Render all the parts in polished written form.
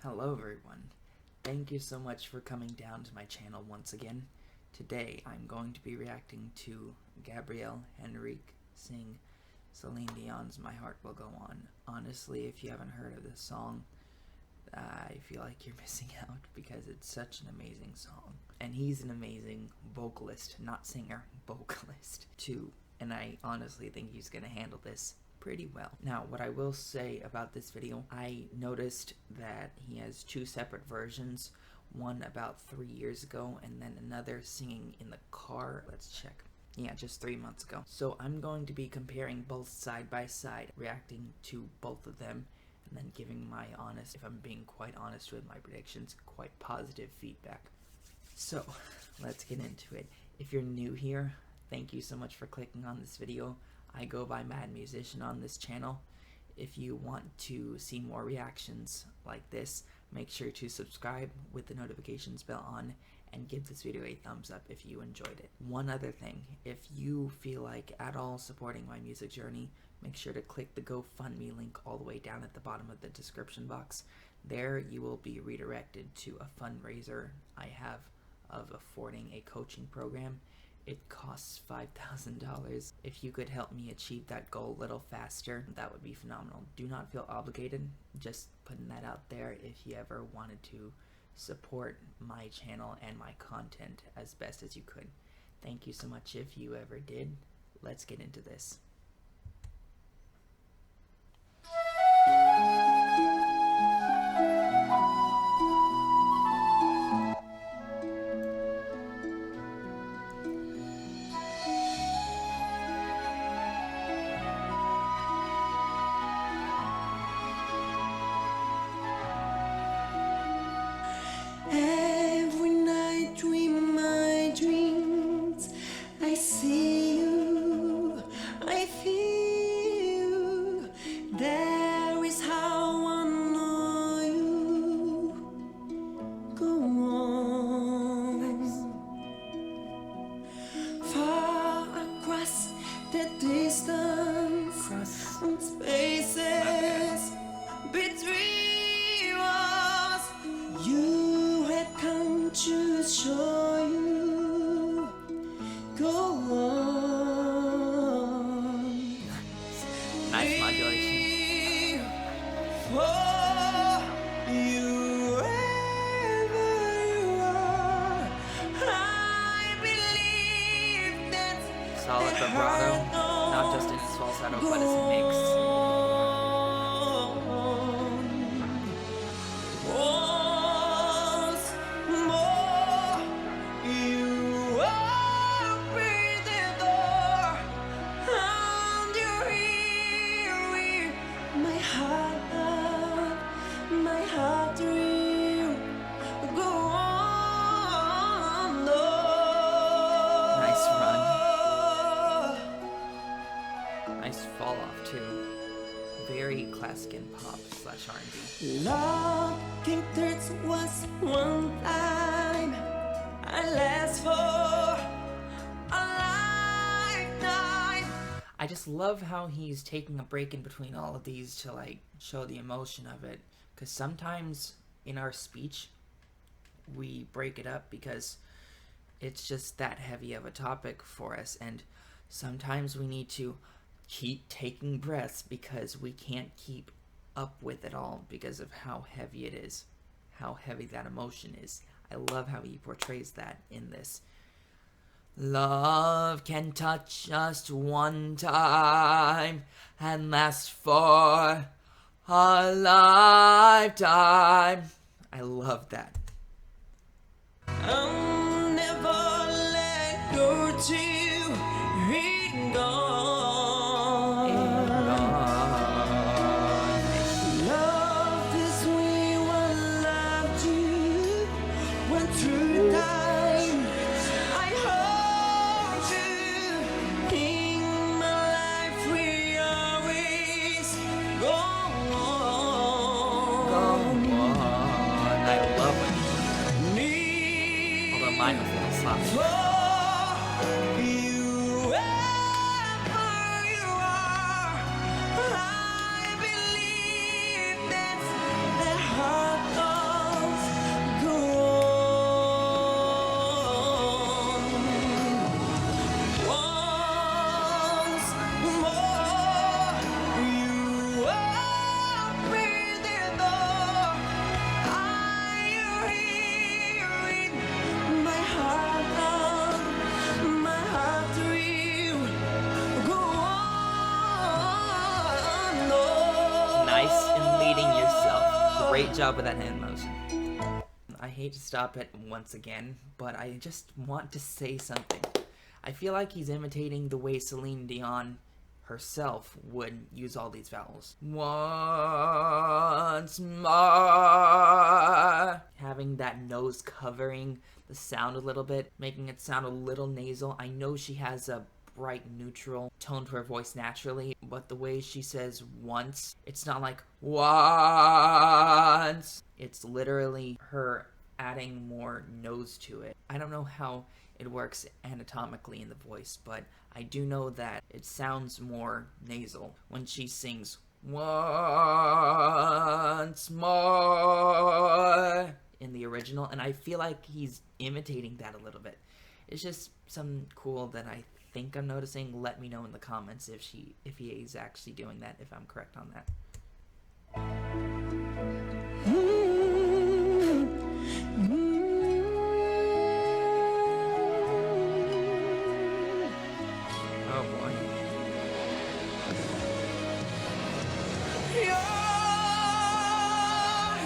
Hello everyone, thank you so much for coming down to my channel once again. Today I'm going to be reacting to Gabriel Henrique sing Celine Dion's My Heart Will Go On. Honestly, if you haven't heard of this song, I feel like you're missing out because it's such an amazing song. And he's an amazing vocalist, not singer, vocalist too. And I honestly think he's going to handle this pretty well. Now, what I will say about this video, I noticed that he has two separate versions, one about 3 years ago and then another singing in the car. Let's check. Yeah, just 3 months ago. So I'm going to be comparing both side by side, reacting to both of them, and then giving my honest, if I'm being quite honest with my predictions, quite positive feedback. So let's get into it. If you're new here, thank you so much for clicking on this video. I go by Mad Musician on this channel. If you want to see more reactions like this, make sure to subscribe with the notifications bell on and give this video a thumbs up if you enjoyed it. One other thing, if you feel like at all supporting my music journey, make sure to click the GoFundMe link all the way down at the bottom of the description box. There you will be redirected to a fundraiser I have of affording a coaching program. It costs $5,000. If you could help me achieve that goal a little faster, that would be phenomenal. Do not feel obligated, just putting that out there if you ever wanted to support my channel and my content as best as you could. Thank you so much if you ever did. Let's get into this. Every night dream my dreams, I see you, I feel you. There is how I know you. Go on, far across the distance and spaces between us. You had come to show you. Go on. Nice modulation. For you, wherever you are, I believe that Solid vibrato, not just in its falsetto, but its mix. My heart will go on. Nice run. Nice fall off too. Very classic and pop slash R&B. Looking thirds was one time I last for a lifetime. I just love how he's taking a break in between all of these to like show the emotion of it. Because sometimes in our speech, we break it up because it's just that heavy of a topic for us. And sometimes we need to keep taking breaths because we can't keep up with it all because of how heavy it is, how heavy that emotion is. I love how he portrays that in this. Love can touch just one time and last for a lifetime. I love that. I'll never let go till it's gone. Love is we will love you when through time. I hold you in my life. We always go on. I love it. Although mine was a little sloppy. For you, wherever you are, I believe that's the heart of Good job with that hand motion. I hate to stop it once again, but I just want to say something. I feel like he's imitating the way Celine Dion herself would use all these vowels. Once more. Having that nose covering the sound a little bit, making it sound a little nasal. I know she has a bright neutral tone to her voice naturally, but the way she says once, it's not like once. It's literally her adding more nose to it. I don't know how it works anatomically in the voice, but I do know that it sounds more nasal when she sings once more in the original, and I feel like he's imitating that a little bit. It's just something cool that I think I'm noticing. Let me know in the comments if he is actually doing that, if I'm correct on that. Oh boy. You're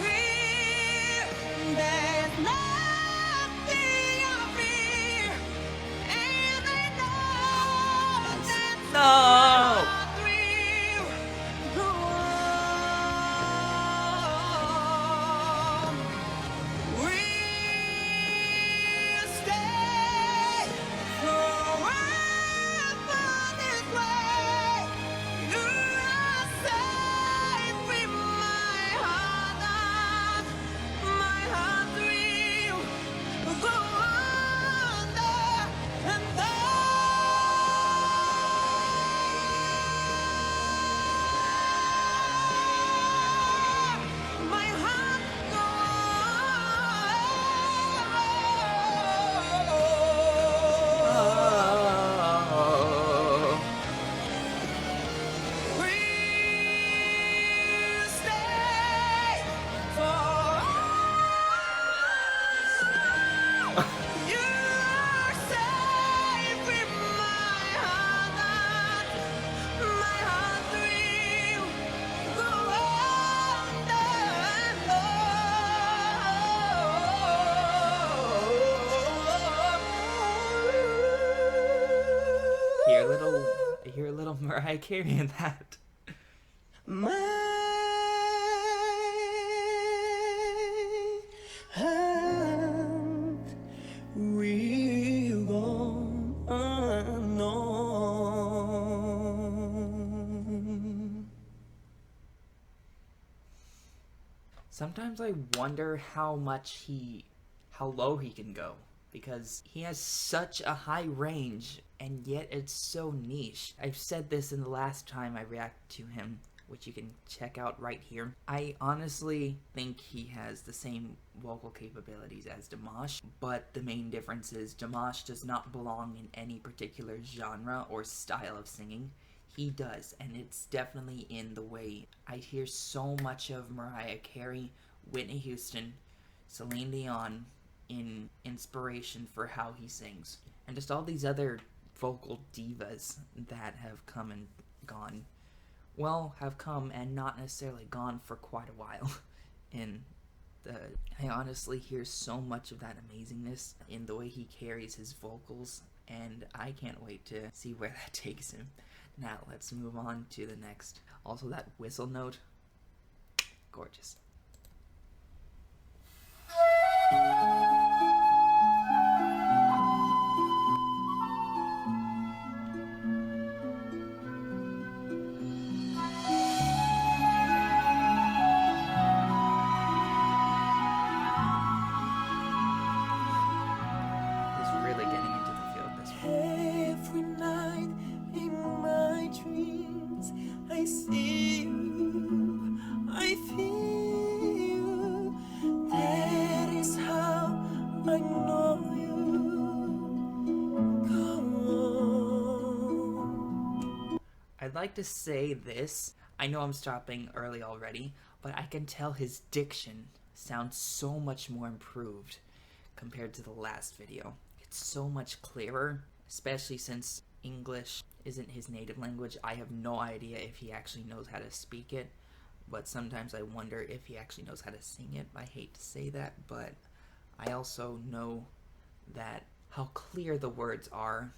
here, there's nothing I fear, and I know that's No! not real. Go on. We'll stay forever this way. You are safe in my heart will go under and my heart Oh. we'll stay forever. You're safe in my heart will go under and I hear a little Mariah Carey in that. my hand will go on. Sometimes I wonder how low he can go, because he has such a high range, and yet it's so niche. I've said this in the last time I reacted to him, which you can check out right here. I honestly think he has the same vocal capabilities as Dimash, but the main difference is Dimash does not belong in any particular genre or style of singing. He does, and it's definitely in the way. I hear so much of Mariah Carey, Whitney Houston, Celine Dion in inspiration for how he sings. And just all these other vocal divas that have come and gone. Well, have come and not necessarily gone for quite a while. I honestly hear so much of that amazingness in the way he carries his vocals, and I can't wait to see where that takes him. Now, let's move on to the next. Also, that whistle note, gorgeous. He's really getting into the feel of this one. Every night in my dreams, I see you, I feel you. That is how I know you. Go on. I'd like to say this. I know I'm stopping early already, but I can tell his diction sounds so much more improved compared to the last video. It's so much clearer, especially since English isn't his native language. I have no idea if he actually knows how to speak it, but sometimes I wonder if he actually knows how to sing it. I hate to say that, but I also know that how clear the words are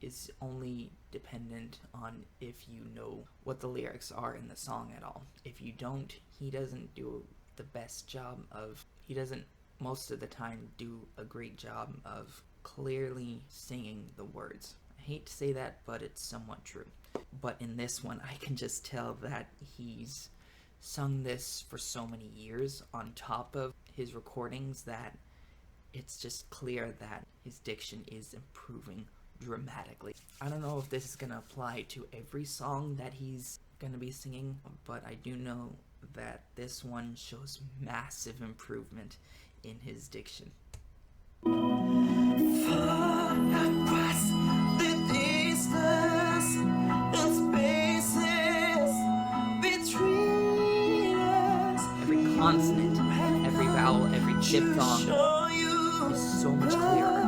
is only dependent on if you know what the lyrics are in the song at all. If you don't, he doesn't do the best job of, he doesn't most of the time do a great job of clearly singing the words. I hate to say that, but it's somewhat true. But in this one, I can just tell that he's sung this for so many years on top of his recordings that it's just clear that his diction is improving dramatically. I don't know if this is going to apply to every song that he's going to be singing, but I do know that this one shows massive improvement in his diction. Far across the distance and spaces between us, Every consonant, every vowel, every diphthong is so much clearer.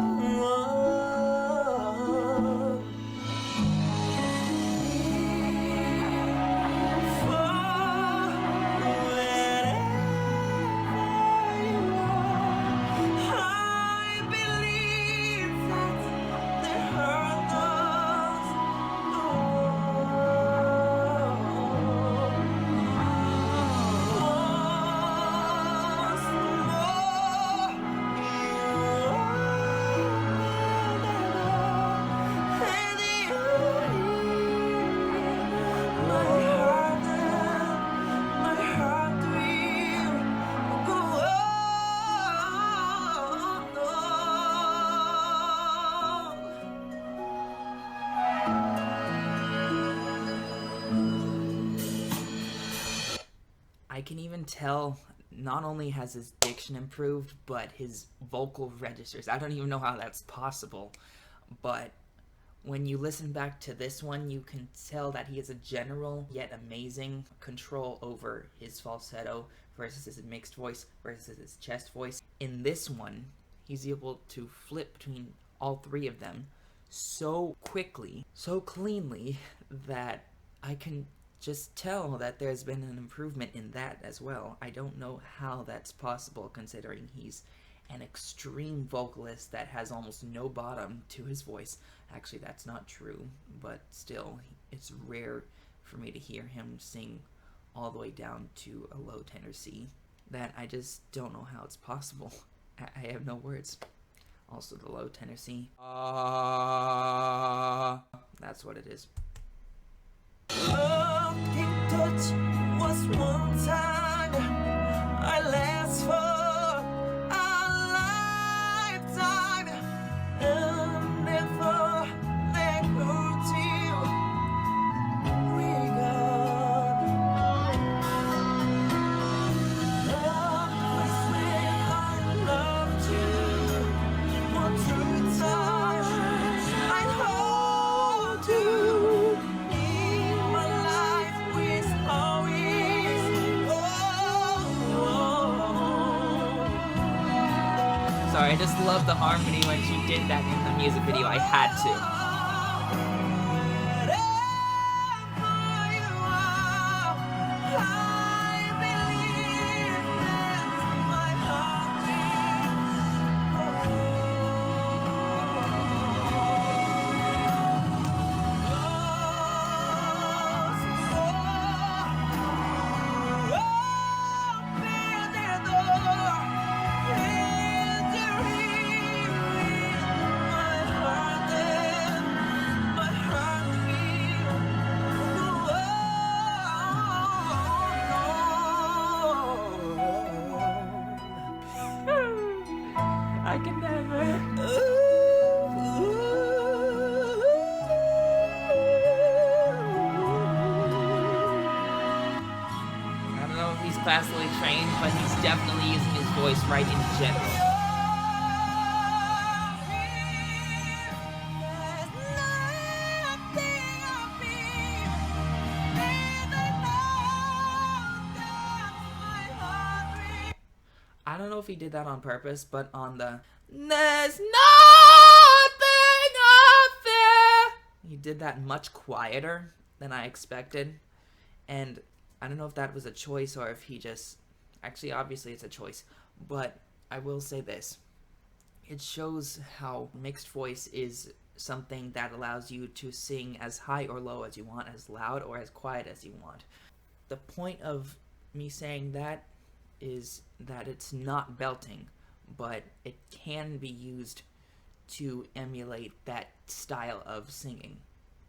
I can even tell not only has his diction improved, but his vocal registers. I don't even know how that's possible, but when you listen back to this one, you can tell that he has a general yet amazing control over his falsetto versus his mixed voice versus his chest voice. In this one, he's able to flip between all three of them so quickly, so cleanly, that I can just tell that there's been an improvement in that as well. I don't know how that's possible considering he's an extreme vocalist that has almost no bottom to his voice. Actually, that's not true, but still, it's rare for me to hear him sing all the way down to a low tenor C. That I just don't know how it's possible. I have no words. Also, the low tenor C. That's what it is. Touch was one time I last for a lifetime and never let go till we gone. Love when I loved you, one true time I hold you. Sorry, I just love the harmony when she did that in the music video. I had to. I can never. I don't know if he's classically trained, but he's definitely using his voice right in general. I don't know if he did that on purpose, but on the "There's nothing up there," he did that much quieter than I expected. And I don't know if that was a choice or if he just... Actually, obviously it's a choice. But I will say this. It shows how mixed voice is something that allows you to sing as high or low as you want, as loud or as quiet as you want. The point of me saying that is that it's not belting, but it can be used to emulate that style of singing.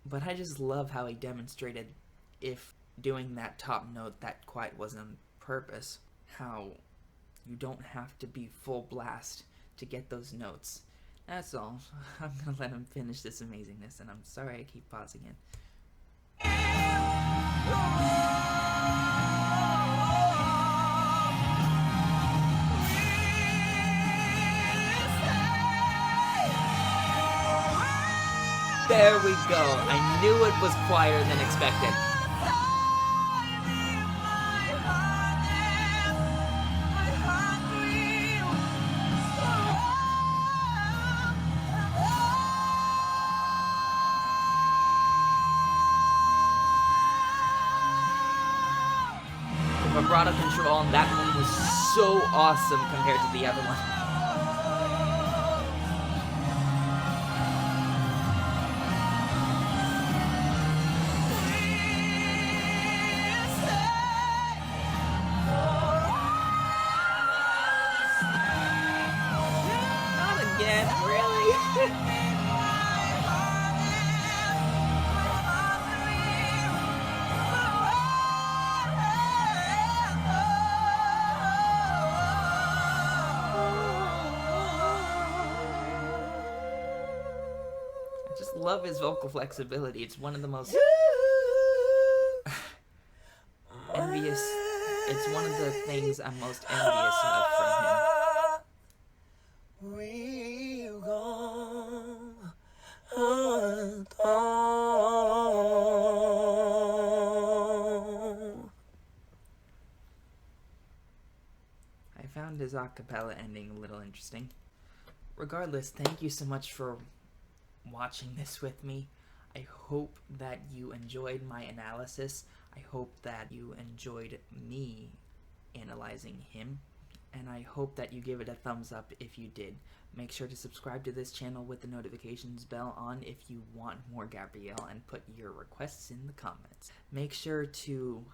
But I just love how he demonstrated, if doing that top note that quiet wasn't on purpose, how you don't have to be full blast to get those notes. That's all. I'm gonna let him finish this amazingness, and I'm sorry I keep pausing it. There we go. I knew it was quieter than expected. The vibrato control on that one was so awesome compared to the other one. Not again, really? I just love his vocal flexibility. It's one of the most envious. It's one of the things I'm most envious of from him. We'll go on. I found his a cappella ending a little interesting. Regardless, thank you so much for watching this with me. I hope that you enjoyed my analysis. I hope that you enjoyed me analyzing him. And I hope that you give it a thumbs up if you did. Make sure to subscribe to this channel with the notifications bell on if you want more Gabriel, and put your requests in the comments. Make sure to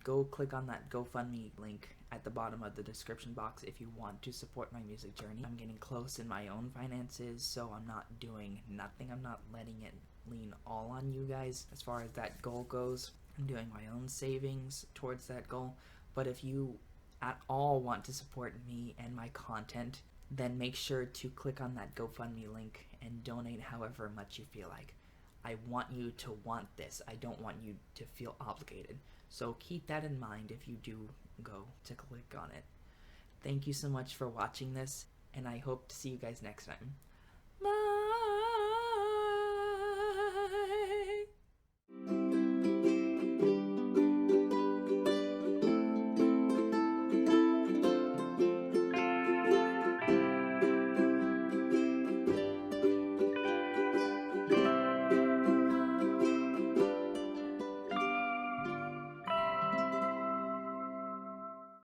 go click on that GoFundMe link at the bottom of the description box if you want to support my music journey. I'm getting close in my own finances, so I'm not doing nothing. I'm not letting it lean all on you guys as far as that goal goes. I'm doing my own savings towards that goal. But if you at all want to support me and my content, then make sure to click on that GoFundMe link and donate however much you feel like. I want you to want this. I don't want you to feel obligated. So keep that in mind if you do go to click on it. Thank you so much for watching this, and I hope to see you guys next time.